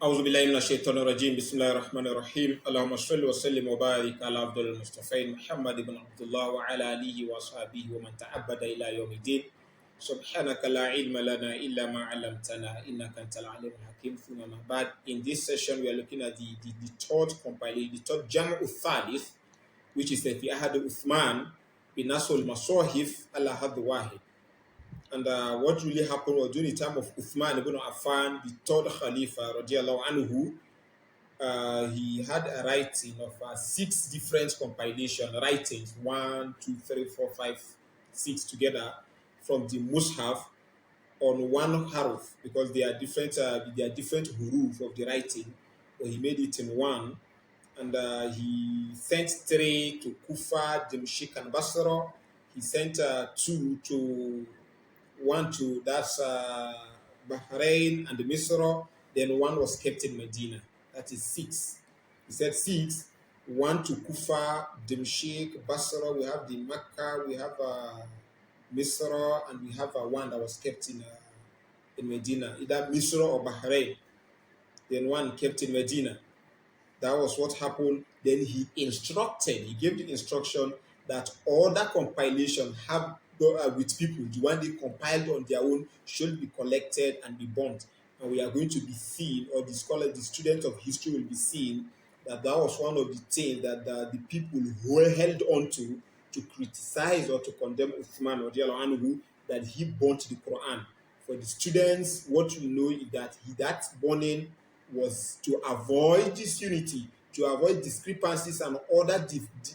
أعوذ بالله من الشيطان الرجيم بسم الله الرحمن الرحيم اللهم صل وسلم وبارك على عبد المصطفى محمد بن عبد الله وعلى آله وصحبه ومن تعبد إلى يوم الدين سبحانك لا علم لنا إلا ما علمتنا إنك أنت العليم الحكيم ثم ما بعد. In this session we are looking at the third compilation, the third Jam'u Thalith, which is the Ahad Uthman bin Nasr al-Masahif al-Ahad Wahid. And what really happened was during the time of Uthman ibn Affan, the third Khalifa, radiallahu anhu, he had a writing of six different compilation writings, 1, 2, 3, 4, 5, 6 together from the Mus'haf on one haruf because they are different huruf of the writing, but he made it in one. And he sent three to Kufa, Dimshik, and Basra. He sent one to that's Bahrain and Misra. Then one was kept in Medina. That is six. He said six. One to Kufa, Dimshik, Basra. We have the Mecca. We have Misra, and we have one that was kept in Medina, either Misra or Bahrain. Then one kept in Medina. That was what happened. Then he gave the instruction that all that compilation have with people, the one they compiled on their own, should be collected and be burnt. And we are going to be seeing, or the student of history will be seeing, that was one of the things that the people who were held on to criticize or to condemn Uthman radiallahu anhu, that he burnt the Quran. For the students, what we know is that that burning was to avoid disunity, to avoid discrepancies and other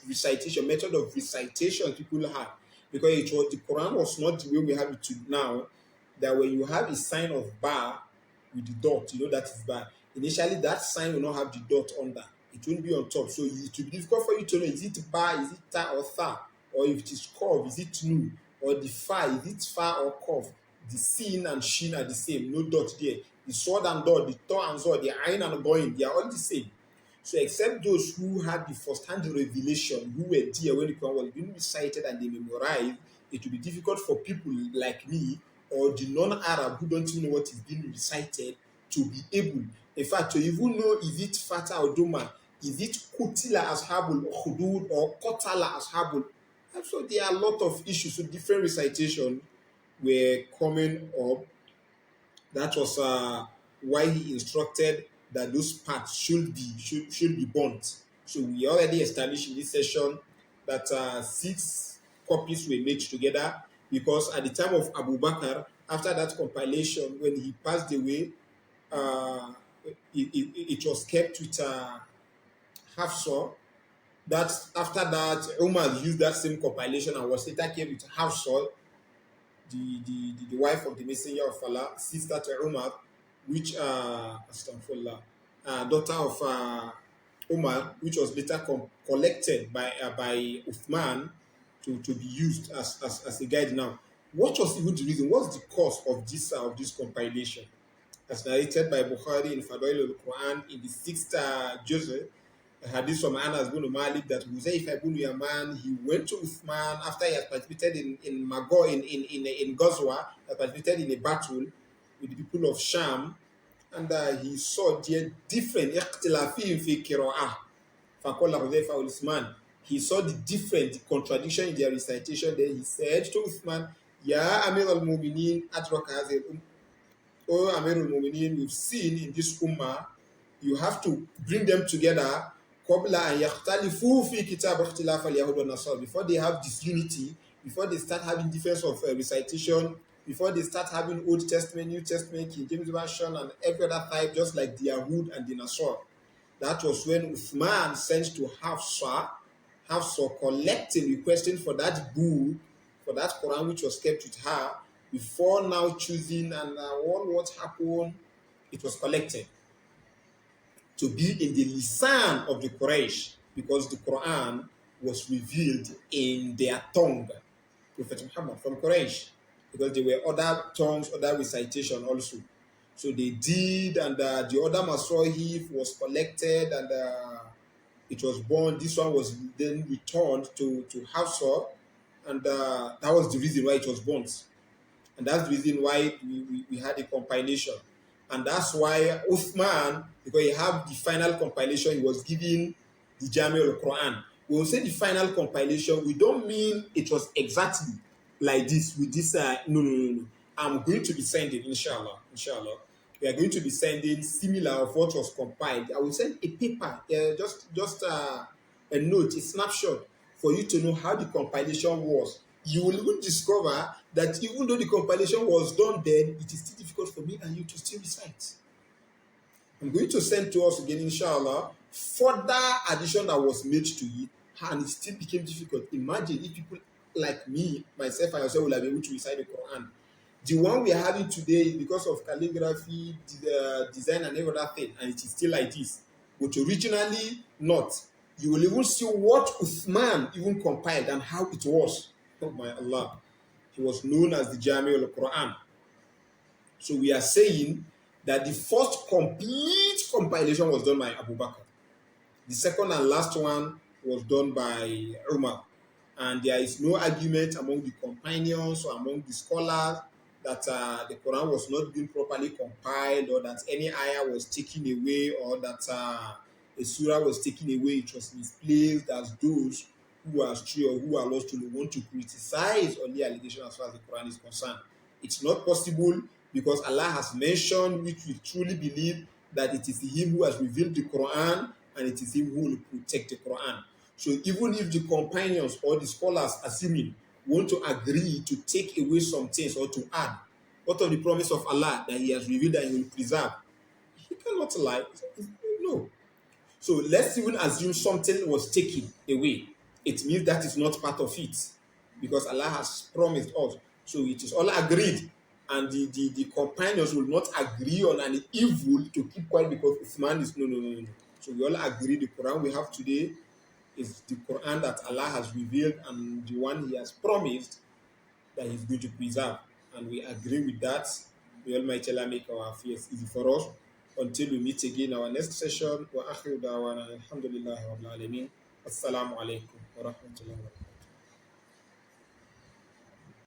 recitation, method of recitation people had. Because the Quran was not the way we have it now, that when you have a sign of bar with the dot, that is bar. Initially, that sign will not have the dot under. It won't be on top. So it will be difficult for you to know, is it bar, is it ta or tha? Or if it is curve, is it nu? Or the fa, is it fa or curve? The sin and shin are the same, no dot there. The sword and dot, the to and zod, the ayin and goin, they are all the same. So except those who had the first-hand revelation, who were there when the Quran was being recited and they memorized, it will be difficult for people like me or the non-Arab who don't even know what is being recited to be able, in fact, to even know, is it Fata or Duma, is it Kutila Ashabul Khudud or Kotala Ashabul. And so there are a lot of issues. So different recitation were coming up. That was why he instructed that those parts should be burnt. So we already established in this session that 6 copies were made together, because at the time of Abu Bakr, after that compilation, when he passed away, it was kept with Hafsa. That after that, Umar used that same compilation and was later kept with Hafsa, the wife of the Messenger of Allah, sister to Umar, which daughter of Umar, which was later collected by Uthman to be used as a guide. Now, what was even the reason? What's the cause of this compilation? As narrated by Bukhari in Fadail al-Quran in the 6th juz, a hadith from Anas bin Malik that Huzayf ibn Yaman, he went to Uthman after he had participated in Ghazwa, participated in a battle with the people of Sham, and he saw their different ikhtilafin fi qira'ah. Faqala Huzayf al-Uthman, he saw the contradiction in their recitation. Then he said to Uthman, Ya Amir al-Mu'minin adraka hazil O Amir al-Mu'minin, we've seen in this ummah, you have to bring them together before they have disunity, before they start having difference of recitation, before they start having Old Testament, New Testament, King James Version, and every other type, just like the Yahud and the Nasr. That was when Uthman sent to Hafsa collecting, requesting for that book, for that Quran which was kept with her, before now choosing, and what happened, it was collected to be in the lisan of the Quraysh, because the Quran was revealed in their tongue, Prophet Muhammad from Quraysh, because there were other tongues, other recitation also. So they did, and the other Masahif was collected, and it was born. This one was then returned to Hafsa, and that was the reason why it was burnt. And that's the reason why we had a compilation. And that's why Uthman, because he have the final compilation, he was given the Jami al-Quran. When we say the final compilation, we don't mean it was exactly like this with this. No, no, no, no. I'm going to be sending, inshallah, inshallah. We are going to be sending similar of what was compiled. I will send a paper, just a note, a snapshot for you to know how the compilation was. You will even discover that even though the compilation was done then, it is still difficult for me and you to still recite. I'm going to send to us again, inshallah, further addition that was made to it, and it still became difficult. Imagine if people like me, myself, and yourself will have been able to recite the Quran. The one we are having today is because of calligraphy, design, and every other thing, and it is still like this. But originally, not. You will even see what Uthman even compiled and how it was. Oh my Allah. He was known as the Jami al-Quran. So we are saying that the first complete compilation was done by Abu Bakr. The second and last one was done by Umar. And there is no argument among the companions or among the scholars that the Quran was not being properly compiled, or that any ayah was taken away, or that a surah was taken away, it was misplaced, as those who are astray or who are lost to want to criticize on the allegation as far as the Quran is concerned. It's not possible, because Allah has mentioned, which we truly believe, that it is Him who has revealed the Quran and it is Him who will protect the Quran. So even if the companions or the scholars, assuming, want to agree to take away some things or to add, what of the promise of Allah that He has revealed and He will preserve? He cannot lie. No. So let's even assume something was taken away. It means that is not part of it, because Allah has promised us. So it is all agreed. And the companions will not agree on an evil to keep quiet because Uthman is no, no, no, no. So we all agree the Quran we have today is the Quran that Allah has revealed and the one He has promised that He's going to preserve. And we agree with that. May Almighty Allah make our affairs easy for us. Until we meet again our next session. Wa akhiru da'wana alhamdulillahi rabbil alamin. Assalamu alaikum wa rahmatullahi wa barakatuh.